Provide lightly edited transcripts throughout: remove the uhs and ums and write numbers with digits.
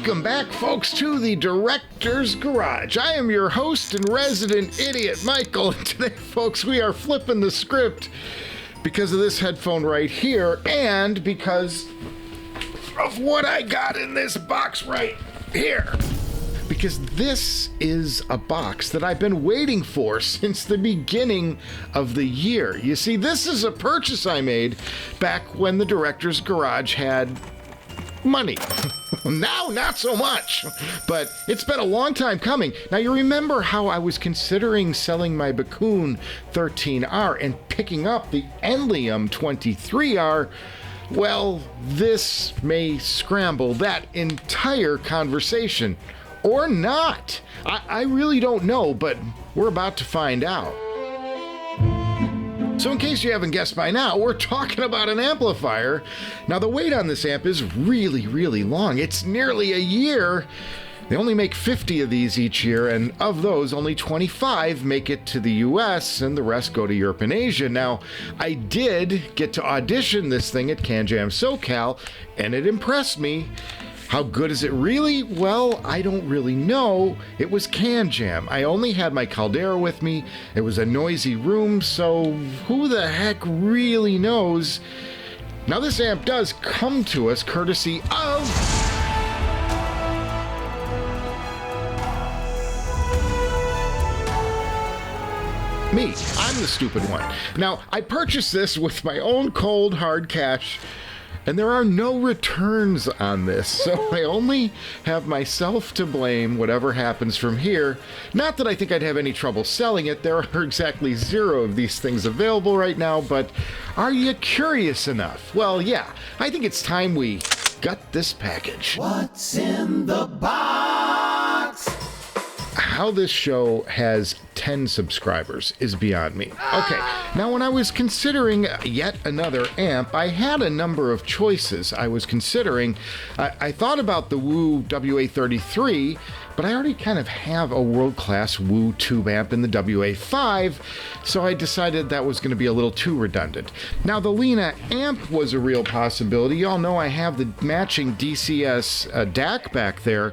Welcome back, folks, to the Director's Garage. I am your host and resident idiot, Michael, and today, folks, we are flipping the script because of this headphone right here and because of what I got in this box right here. Because this is a box that I've been waiting for since the beginning of the year. You see, this is a purchase I made back when the Director's Garage had money. Now, not so much, but it's been a long time coming. Now, you remember how I was considering selling my Bakoon AMP-13R and picking up the HM-1 Well, this may scramble that entire conversation. Or not. I really don't know, but we're about to find out. So in case you haven't guessed by now, we're talking about an amplifier. Now the wait on this amp is really, really long. It's nearly a year. They only make 50 of these each year, and of those, only 25 make it to the US, and the rest go to Europe and Asia. Now, I did get to audition this thing at Can Jam SoCal, and it impressed me. How good is it really? Well, I don't really know. It was Can Jam. I only had my Caldera with me. It was a noisy room, so who the heck really knows? Now, this amp does come to us courtesy of me. I'm the stupid one. Now, I purchased this with my own cold, hard cash, and there are no returns on this, so I only have myself to blame whatever happens from here. Not that I think I'd have any trouble selling it. There are exactly 0 of these things available right now, but are you curious enough? Well, yeah, I think it's time we gut this package. What's in the box? How this show has 10 subscribers is beyond me. Okay, now when I was considering yet another amp, I had a number of choices I was considering. I thought about the Woo WA33, but I already kind of have a world-class Woo tube amp in the WA5, so I decided that was going to be a little too redundant. Now, the Lena amp was a real possibility. You all know I have the matching DCS DAC back there,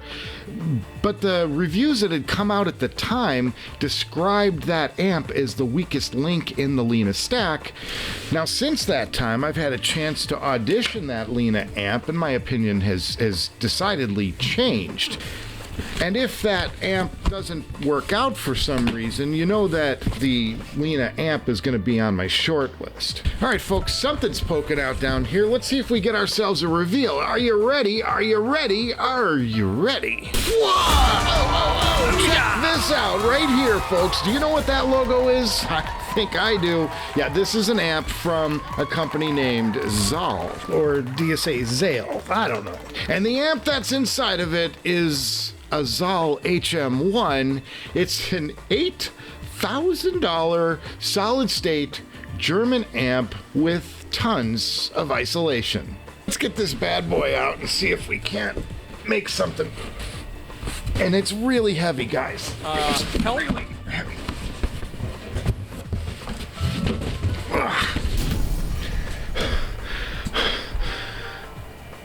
but the reviews that had come out at the time described that amp as the weakest link in the Lena stack. Now, since that time, I've had a chance to audition that Lena amp, and my opinion has decidedly changed. And if that amp doesn't work out for some reason, you know that the Lena amp is going to be on my short list. All right, folks, something's poking out down here. Let's see if we get ourselves a reveal. Are you ready? Are you ready? Are you ready? Whoa! Check this out right here, folks. Do you know what that logo is? I think I do. Yeah, this is an amp from a company named Zal. Or do you say Zahl? I don't know. And the amp that's inside of it is a Zal HM1. It's an $8,000 solid state German amp with tons of isolation. Let's get this bad boy out and see if we can't make something. And it's really heavy, guys. It's really heavy.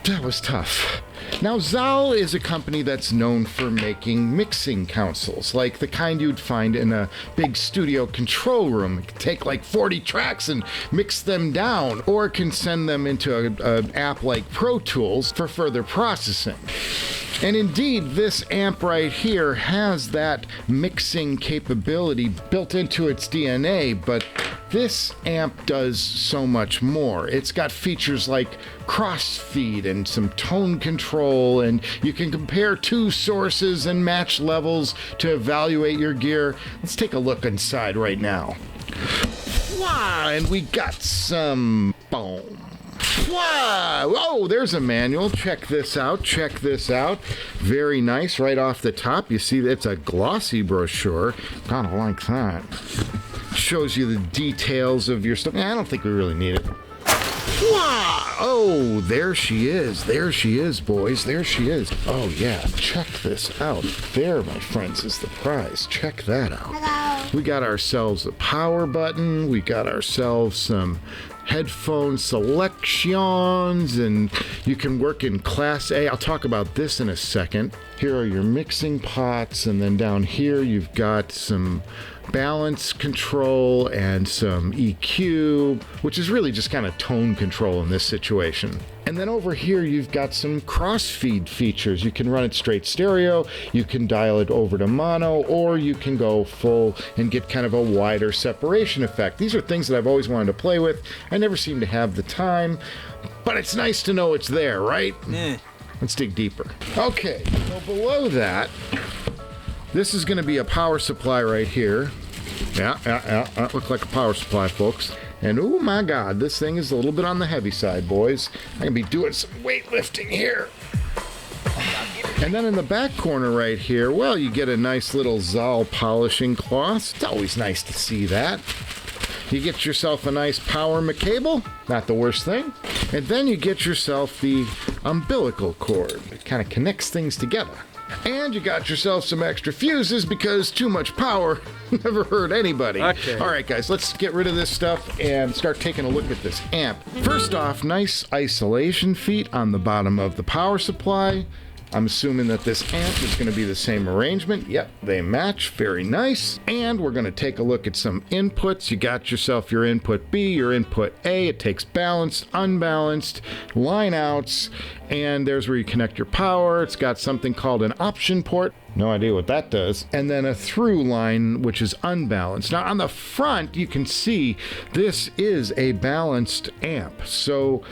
That was tough. Now, Zal is a company that's known for making mixing consoles, like the kind you'd find in a big studio control room. It can take like 40 tracks and mix them down, or it can send them into an app like Pro Tools for further processing. And indeed, this amp right here has that mixing capability built into its DNA, but this amp does so much more. It's got features like crossfeed and some tone control, and you can compare 2 sources and match levels to evaluate your gear. Let's take a look inside right now. Wow, and we got some boom. Wow! Oh, there's a manual. Check this out. Check this out. Very nice. Right off the top, you see it's a glossy brochure. Kinda like that. Shows you the details of your stuff. I don't think we really need it. Wow! Oh, there she is. There she is, boys. There she is. Oh, yeah. Check this out. There, my friends, is the prize. Check that out. Hello. We got ourselves a power button. We got ourselves some headphone selections, and you can work in Class A. I'll talk about this in a second. Here are your mixing pots, and then down here you've got some balance control and some EQ, which is really just kind of tone control in this situation. And then over here you've got some crossfeed features. You can run it straight stereo, you can dial it over to mono, or you can go full and get kind of a wider separation effect. These are things that I've always wanted to play with. I never seem to have the time, but it's nice to know it's there, right? Let's dig deeper. Okay, so below that, this is going to be a power supply right here. Yeah, that looks like a power supply, folks. And oh my God, this thing is a little bit on the heavy side, boys. I'm going to be doing some weightlifting here. And then in the back corner right here, well, you get a nice little Zal polishing cloth. It's always nice to see that. You get yourself a nice power cable, not the worst thing. And then you get yourself the umbilical cord. It kind of connects things together. And you got yourself some extra fuses because too much power never hurt anybody. Okay. All right, guys, let's get rid of this stuff and start taking a look at this amp. First off, nice isolation feet on the bottom of the power supply. I'm assuming that this amp is going to be the same arrangement. Yep, they match. Very nice. And we're going to take a look at some inputs. You got yourself your input B, your input A. It takes balanced, unbalanced, line outs, and there's where you connect your power. It's got something called an option port. No idea what that does. And then a through line, which is unbalanced. Now on the front, you can see this is a balanced amp. So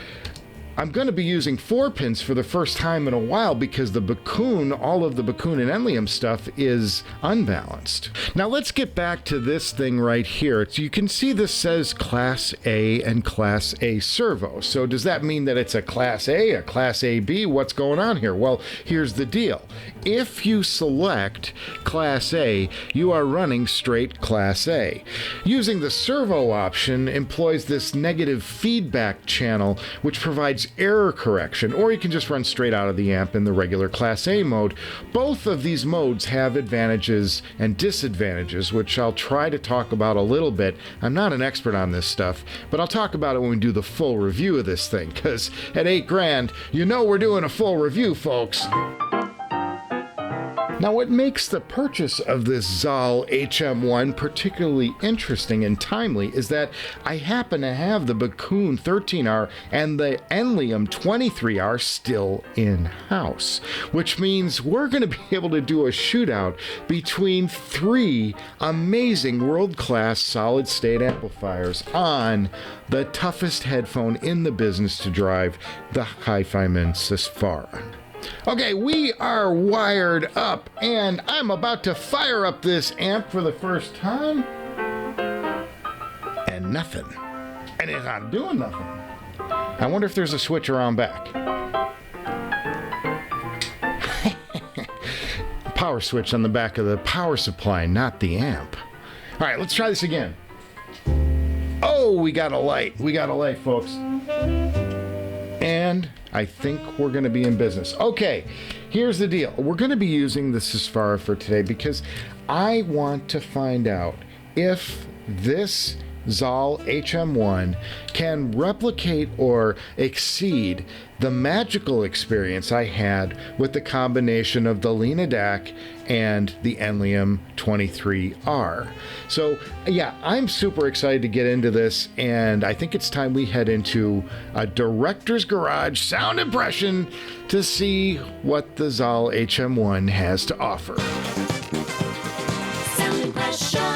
I'm going to be using 4 pins for the first time in a while because the Bakoon, all of the Bakoon and Enlium stuff is unbalanced. Now let's get back to this thing right here. So you can see this says Class A and Class A servo. So does that mean that it's a Class A, a Class AB? What's going on here? Well, here's the deal. If you select Class A, you are running straight Class A. Using the servo option employs this negative feedback channel, which provides error correction, or you can just run straight out of the amp in the regular Class A mode. Both of these modes have advantages and disadvantages, which I'll try to talk about a little bit. I'm not an expert on this stuff, but I'll talk about it when we do the full review of this thing, because at $8 grand, you know we're doing a full review, folks. Now, what makes the purchase of this Zal HM1 particularly interesting and timely is that I happen to have the Bakoon 13R and the Enlium 23R still in-house, which means we're going to be able to do a shootout between 3 amazing world-class solid-state amplifiers on the toughest headphone in the business to drive, the HiFiman Sesfara. Okay, we are wired up, and I'm about to fire up this amp for the first time. And nothing. And it's not doing nothing. I wonder if there's a switch around back. Power switch on the back of the power supply, not the amp. All right, let's try this again. Oh, we got a light. We got a light, folks. And I think we're going to be in business. Okay, here's the deal. We're going to be using the Sesfara for today because I want to find out if this Zal HM1 can replicate or exceed the magical experience I had with the combination of the Lena DAC and the Enlium 23R. So yeah, I'm super excited to get into this, and I think it's time we head into a director's garage sound impression to see what the Zal HM1 has to offer. Sound impression.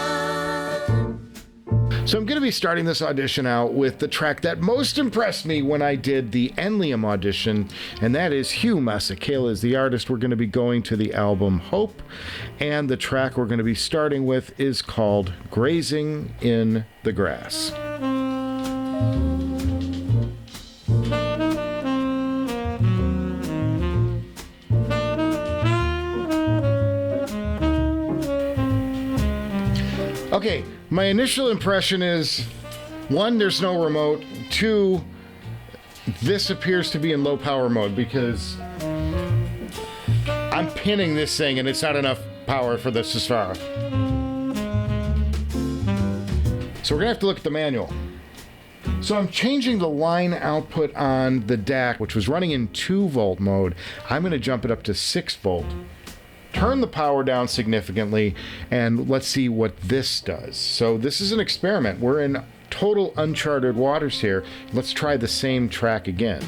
So I'm going to be starting this audition out with the track that most impressed me when I did the Enlium audition, and that is Hugh Masekela is the artist. We're going to be going to the album Hope, and the track we're going to be starting with is called Grazing in the Grass. Okay, my initial impression is, 1, there's no remote. 2, this appears to be in low power mode because I'm pinning this thing and it's not enough power for the Sesfara. So we're gonna have to look at the manual. So I'm changing the line output on the DAC, which was running in 2-volt mode. I'm going to jump it up to 6-volt. Turn the power down significantly, and let's see what this does. So this is an experiment. We're in total uncharted waters here. Let's try the same track again.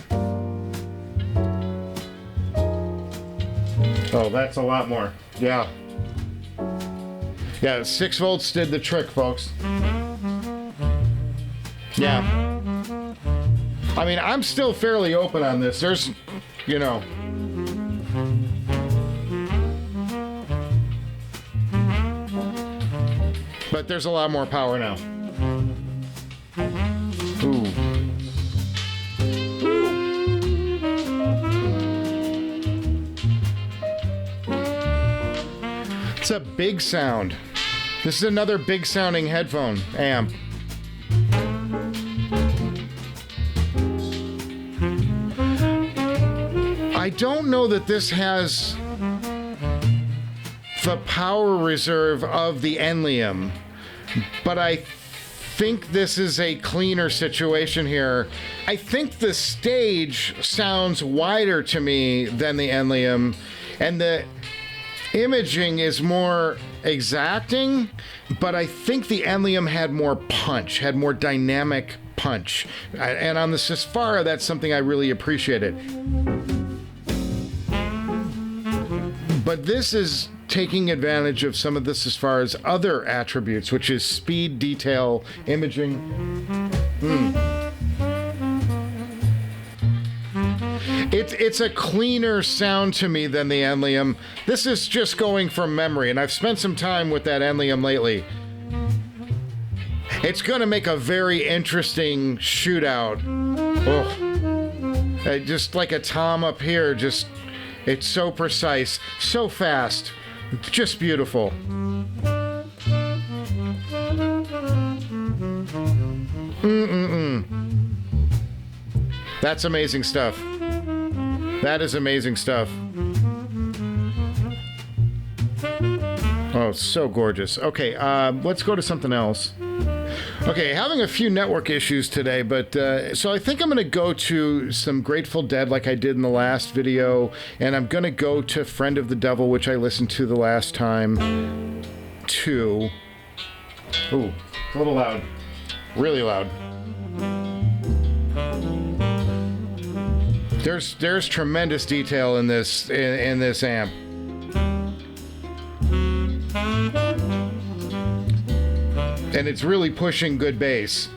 Oh, that's a lot more. Yeah. Yeah, 6 volts did the trick, folks. Yeah. I mean, I'm still fairly open on this. There's, you know. But there's a lot more power now. Ooh. It's a big sound. This is another big sounding headphone amp. I don't know that this has the power reserve of the Enlium, but I think this is a cleaner situation here. I think the stage sounds wider to me than the Enlium, and the imaging is more exacting, but I think the Enlium had more punch, had more dynamic punch. And on the Sesfara, that's something I really appreciated. But this is taking advantage of some of the Sesfara's other attributes, which is speed, detail, imaging. It's a cleaner sound to me than the Enlium. This is just going from memory, and I've spent some time with that Enlium lately. It's going to make a very interesting shootout. Oh, just like a tom up here, just, it's so precise, so fast, just beautiful. That's amazing stuff. That is amazing stuff. Oh, so gorgeous. Okay, let's go to something else. Okay, having a few network issues today, but so I think I'm going to go to some Grateful Dead like I did in the last video, and I'm going to go to Friend of the Devil, which I listened to the last time, too. Ooh, it's a little loud. Really loud. There's tremendous detail in this in this amp. And it's really pushing good bass.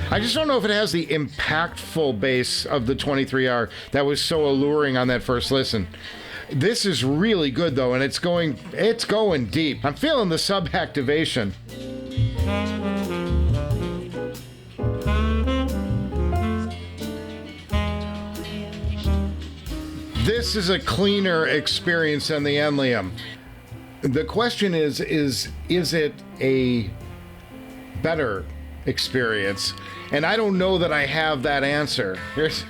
I just don't know if it has the impactful bass of the 23R that was so alluring on that first listen. This is really good though, and it's going deep. I'm feeling the sub activation. This is a cleaner experience than the Enlium. The question is it a better experience? And I don't know that I have that answer. Here's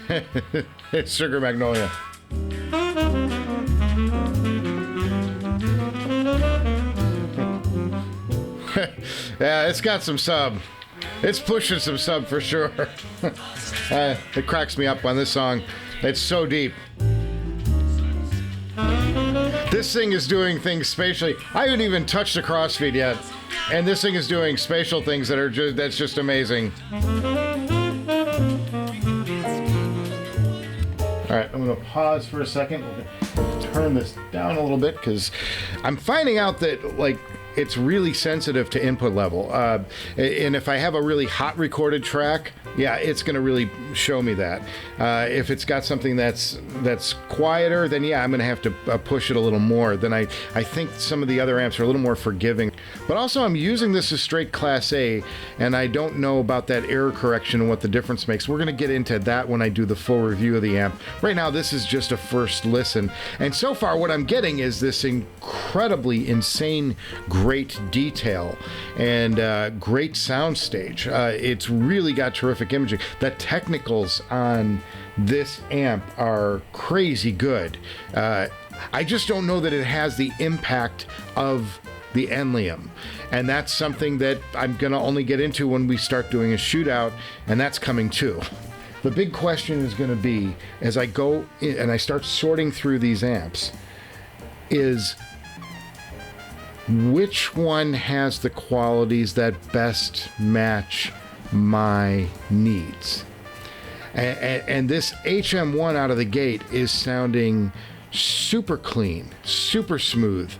it's Sugar Magnolia. Yeah, it's got some sub. It's pushing some sub for sure. It cracks me up on this song. It's so deep. This thing is doing things spatially. I haven't even touched the crossfeed yet, and this thing is doing spatial things that are that's just amazing. All right, I'm gonna pause for a second. We'll turn this down a little bit because I'm finding out that like it's really sensitive to input level, and if I have a really hot recorded track, yeah, it's going to really show me that. If it's got something that's quieter, then yeah, I'm going to have to push it a little more. Then I think some of the other amps are a little more forgiving. But also I'm using this as straight Class A, and I don't know about that error correction and what the difference makes. We're going to get into that when I do the full review of the amp. Right now, this is just a first listen. And so far, what I'm getting is this incredibly insane, great detail and great soundstage. It's really got terrific imaging. The technicals on this amp are crazy good. I just don't know that it has the impact of the Enlium. And that's something that I'm going to only get into when we start doing a shootout, and that's coming too. The big question is going to be, as I go in and I start sorting through these amps, is which one has the qualities that best match my needs? And this HM1 out of the gate is sounding super clean, super smooth.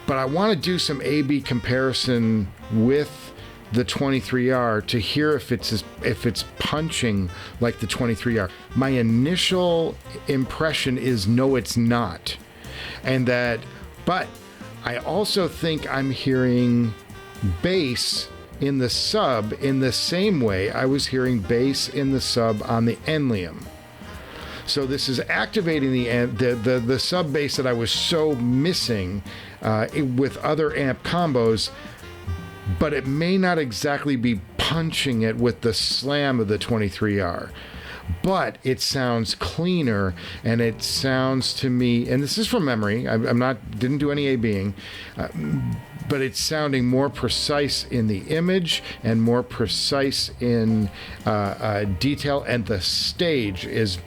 But I want to do some A/B comparison with the 23R to hear if it's punching like the 23R. My initial impression is no, it's not. But I also think I'm hearing bass in the sub in the same way I was hearing bass in the sub on the Enlium. So this is activating the sub bass that I was so missing with other amp combos, but it may not exactly be punching it with the slam of the 23R. But it sounds cleaner, and it sounds to me, and this is from memory, didn't do any A-Bing, but it's sounding more precise in the image and more precise in detail, and the stage is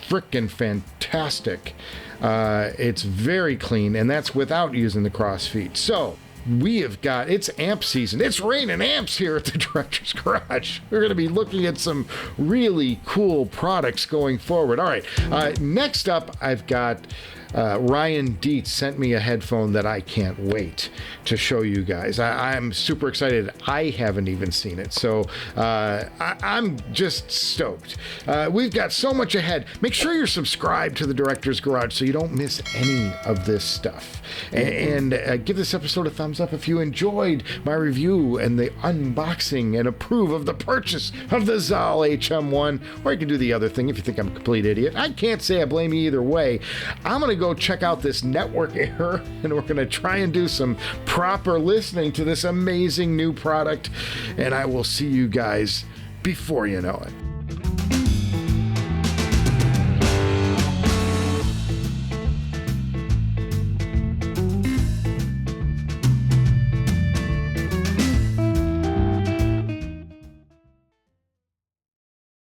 freaking fantastic. It's very clean, and that's without using the crossfeed. So we have got, it's amp season. It's raining amps here at the Director's Garage. We're going to be looking at some really cool products going forward. All right, next up, I've got Ryan Dietz sent me a headphone that I can't wait to show you guys. I'm super excited. I haven't even seen it, so I'm just stoked. We've got so much ahead. Make sure you're subscribed to the Director's Garage so you don't miss any of this stuff. And give this episode a thumbs up if you enjoyed my review and the unboxing, and approve of the purchase of the Zal HM1, or you can do the other thing if you think I'm a complete idiot. I can't say I blame you either way. I'm going to go check out this network error, and we're going to try and do some proper listening to this amazing new product, and I will see you guys before you know it.